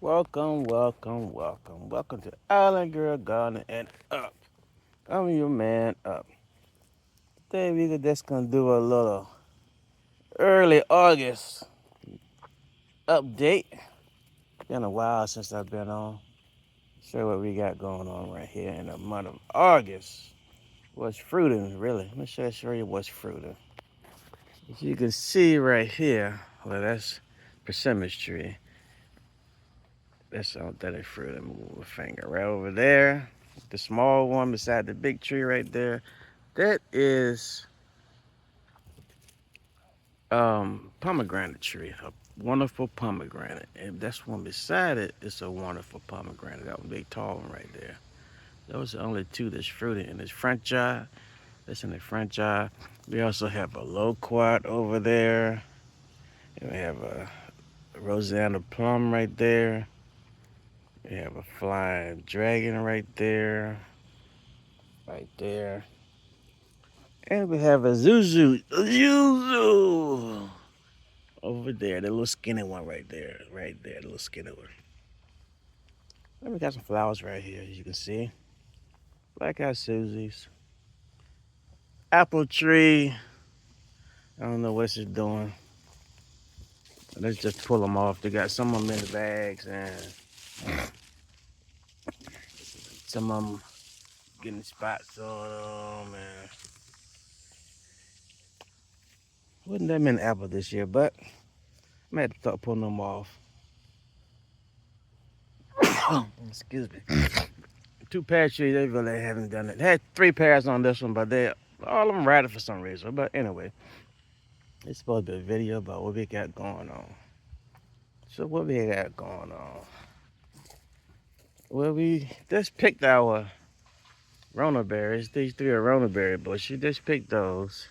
Welcome, welcome, welcome. Welcome to Island Girl Garden and Up. I'm your man Up. Today we're just gonna do a little early August update. Been a while since I've been on. Show what we got going on right here in the month of August. What's fruiting, really? Let me show you what's fruiting. As you can see right here, well, that's persimmon tree. That's all that is fruit. Let me move a finger right over there. The small one beside the big tree right there. That is pomegranate tree. A wonderful pomegranate. And that's one beside it. It's a wonderful pomegranate. That one big tall one right there. Those are the only two that's fruited in this front jar. That's in the front jar. We also have a loquat over there. And we have a Rosanna plum right there. We have a flying dragon right there. Right there. And we have a Zuzu over there. The little skinny one right there. Right there, the little skinny one. And we got some flowers right here, as you can see. Black eyed Susies. Apple tree. I don't know what it's doing. Let's just pull them off. They got some of them in the bags and some of them getting spots on them. And wasn't that many apples this year, but I'm gonna have to start pulling them off. Excuse me. Two pear trees, they really haven't done it. They had three pears on this one, but they all of them rotted for some reason. But anyway, it's supposed to be a video about what we got going on. So what we got going on? Well, we just picked our Rona berries. These three are Rona berry bushes. Just picked those.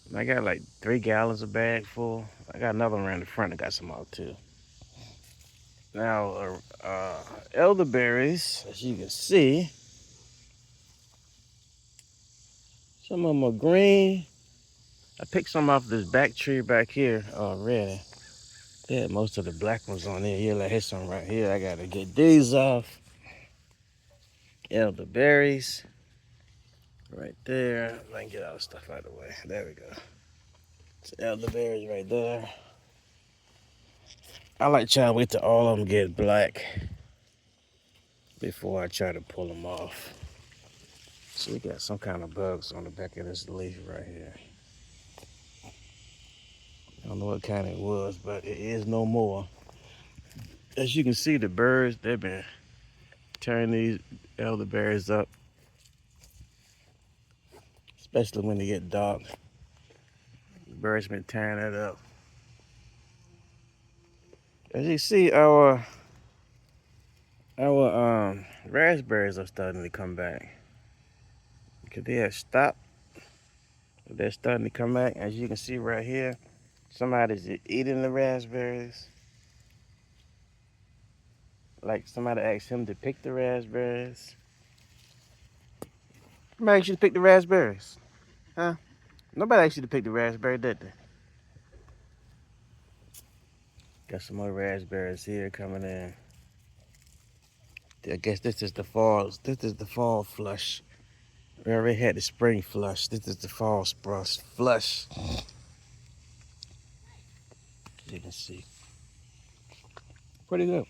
And I got like 3 gallons of bag full. I got another one around the front. I got some out too. Now, elderberries, as you can see, some of them are green. I picked some off this back tree back here already. Yeah, most of the black ones on there. Yeah, like here's some right here. I gotta get these off. Elderberries. Right there. If I can get all the stuff out of the way. There we go. It's elderberries right there. I like trying to wait till all of them get black before I try to pull them off. So we got some kind of bugs on the back of this leaf right here. I don't know what kind it was, but it is no more. As you can see, the birds, they've been tearing these elderberries up, especially when they get dark. The birds been tearing it up. As you see, our raspberries are starting to come back because they had stopped. They're starting to come back. As you can see right here, somebody's eating the raspberries. Like somebody asked him to pick the raspberries. Somebody asked you to pick the raspberries, huh? Nobody asked you to pick the raspberry, did they? Got some more raspberries here coming in. I guess this is the fall. This is the fall flush. We already had the spring flush. This is the fall flush. As you can see. Pretty good.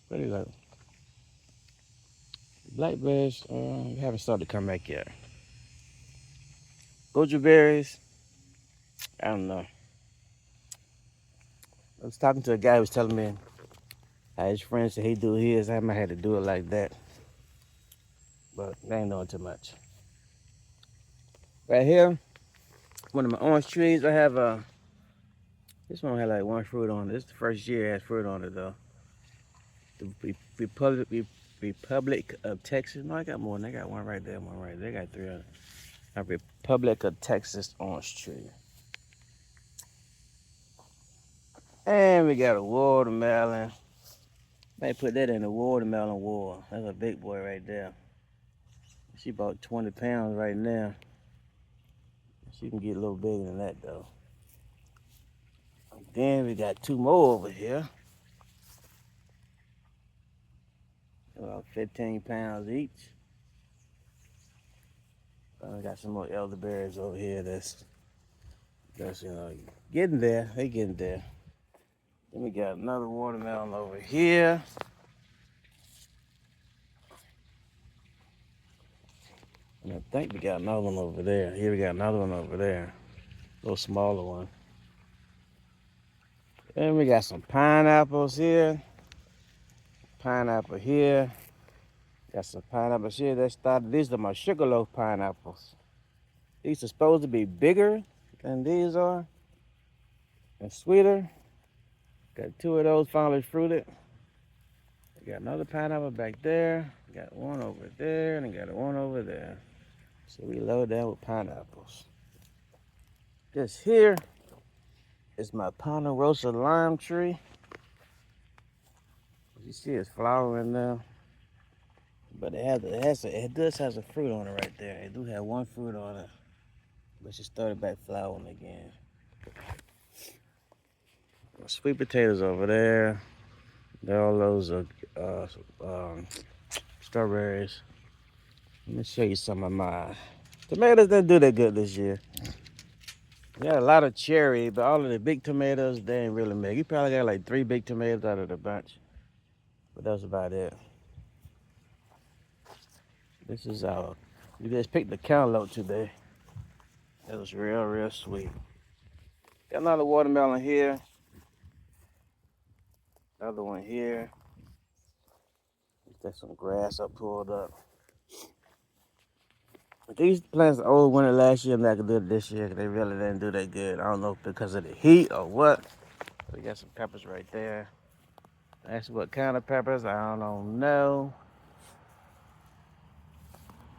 Pretty good. Blackberries haven't started to come back yet. Goji berries, I don't know. I was talking to a guy who was telling me how his friend said he do his. I might have to do it like that. But I ain't knowing too much. Right here, one of my orange trees. I have this one had like one fruit on it. This is the first year it has fruit on it though. The Republic of Texas. No, I got more than I got one right there, one right there. I got three on it. A Republic of Texas orange tree. And we got a watermelon. Might put that in the watermelon war. That's a big boy right there. She about 20 pounds right now. She can get a little bigger than that though. Then we got two more over here. About 15 pounds each. We got some more elderberries over here that's getting there. They getting there. Then we got another watermelon over here. And I think we got another one over there. Here we got another one over there. A little smaller one. And we got some pineapples here. Pineapple here. Got some pineapples here that started. These are my sugarloaf pineapples. These are supposed to be bigger than these are and sweeter. Got two of those finally fruited. We got another pineapple back there. Got one over there and got one over there. So we load down with pineapples. This here is my Ponderosa lime tree. As you see, it's flowering now. But it does have a fruit on it right there. It do have one fruit on it. But she started back flowering again. Sweet potatoes over there. All those are strawberries. Let me show you some of mine. Tomatoes didn't do that good this year. We got a lot of cherry, but all of the big tomatoes, they ain't really big. You probably got like 3 big tomatoes out of the bunch. But that's about it. This is we just picked the cantaloupe today. That was real sweet. Got another watermelon here. Another one here. There's some grass I pulled up. But these plants are old winter last year. I'm not gonna do it this year because they really didn't do that good. I don't know if because of the heat or what. We got some peppers right there. That's what kind of peppers, I don't know.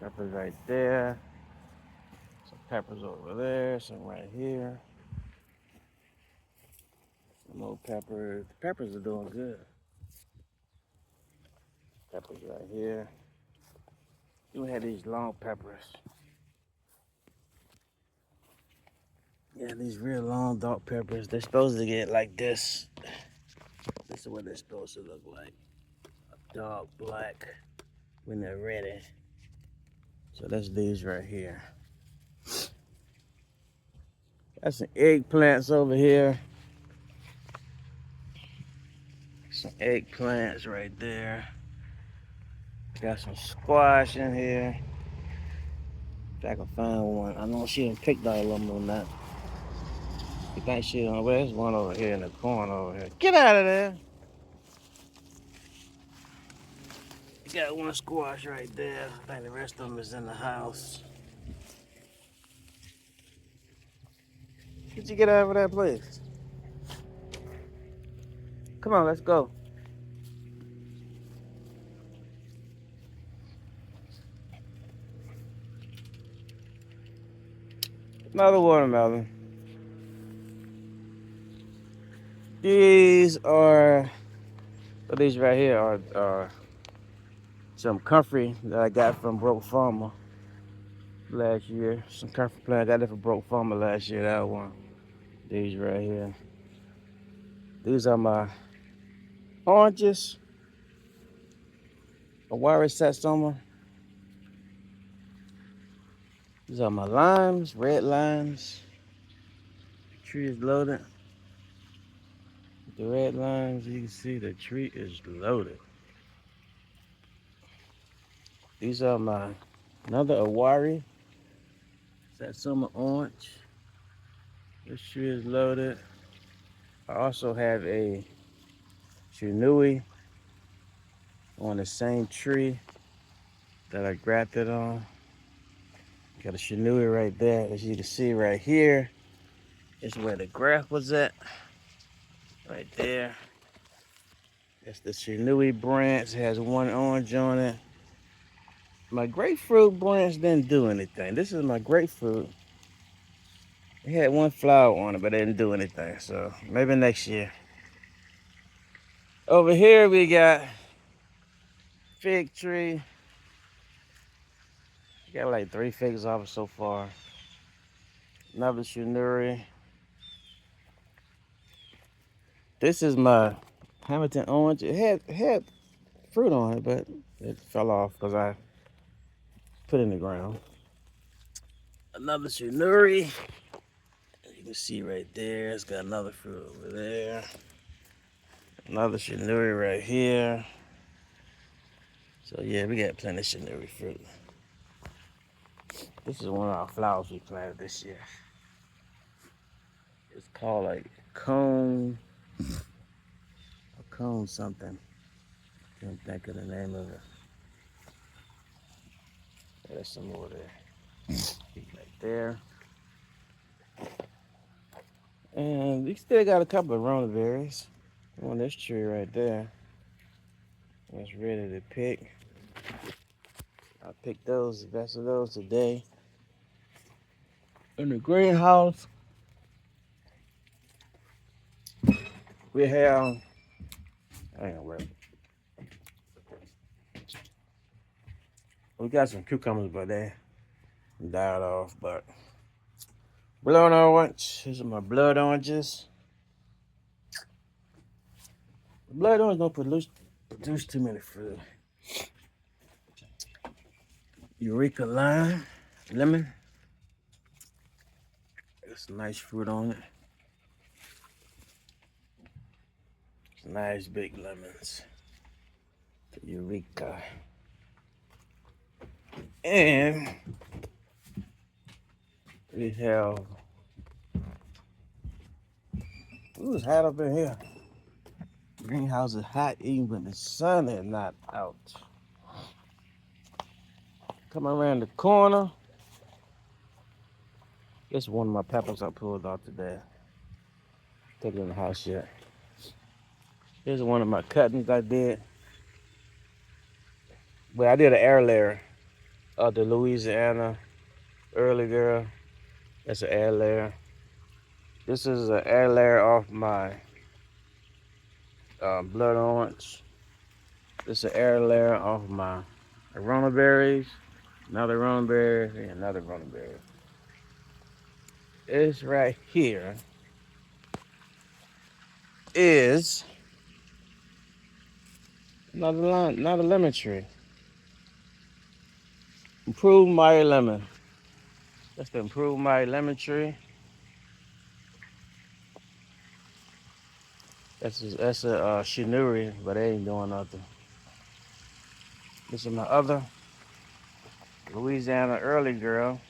Peppers right there. Some peppers over there. Some right here. Some more peppers. The peppers are doing good. Peppers right here. We had these long peppers. Yeah, these real long dark peppers. They're supposed to get like this. This is what they're supposed to look like. A dark black when they're ready. So that's these right here. Got some eggplants over here. Some eggplants right there. Got some squash in here. If I can find one. I know she done picked all of them or not. You think she done? Well, there's one over here in the corner over here. Get out of there. You got one squash right there. I think the rest of them is in the house. Could you get out of that place? Come on, let's go. Another watermelon. These right here are some comfrey that I got from Broke Farmer last year. Some comfrey plant I got it from Broke Farmer last year. That one. These right here. These are my oranges. Awari Satsuma. These are my limes, red limes. The tree is loaded. The red limes, you can see the tree is loaded. These are another Awari Satsuma orange. This tree is loaded. I also have a Shinui on the same tree that I grafted on. Got a Shinui right there. As you can see right here is where the graft was at. Right there. That's the Shinui branch. It has one orange on it. My grapefruit branch didn't do anything. This is my grapefruit. It had one flower on it, but it didn't do anything. So maybe next year. Over here we got fig tree. Got like 3 figs off it so far. Another Shinui. This is my Hamilton orange. It had fruit on it, but it fell off because I put it in the ground. Another Shinuri. You can see right there, it's got another fruit over there. Another Shinuri right here. So yeah, we got plenty of Shinuri fruit. This is one of our flowers we planted this year. It's called like cone something. Can't think of the name of it. There's some more there. Right there. And we still got a couple of Rona berries on this tree right there. It's ready to pick. I picked those, the best of those today. In the greenhouse, we have, I ain't gonna worry. We got some cucumbers, but they died off. But blood orange, these are my blood oranges. The blood orange don't produce too many fruit. Eureka lime, lemon. Got some nice fruit on it. Some nice big lemons. Eureka. And we have, ooh, it's hot up in here. Greenhouse is hot even when the sun is not out. Coming around the corner. This is one of my peppers I pulled out today. Take it in the house yet. Here's one of my cuttings I did. Well, I did an air layer of the Louisiana early girl. That's an air layer. This is an air layer off my blood orange. This is an air layer off my Rona berries. Another Rona berry and another Rona berry. This right here is another lemon tree. Improved Mighty Lemon. That's the Improved Mighty Lemon tree. That's a Shinuri, but they ain't doing nothing. This is my other Louisiana early girl.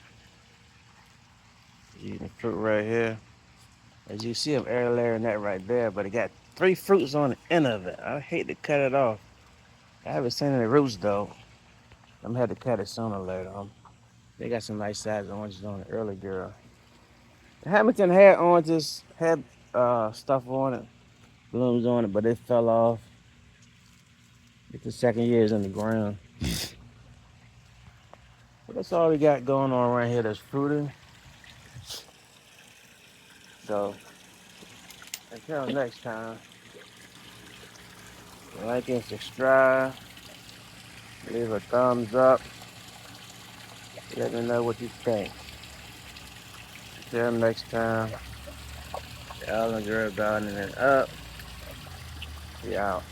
Eating fruit right here. As you see, I'm air layering that right there, but it got 3 fruits on the end of it. I hate to cut it off. I haven't seen any roots though. I'm gonna have to cut it sooner or later. They got some nice size oranges on the early girl. Hamilton had oranges, had stuff on it, blooms on it, but it fell off. It's the second year it's in the ground. But that's all we got going on right here that's fruiting. So until next time, like and subscribe, leave a thumbs up, let me know what you think. Until next time, Allen Girl Gardening and up. We out.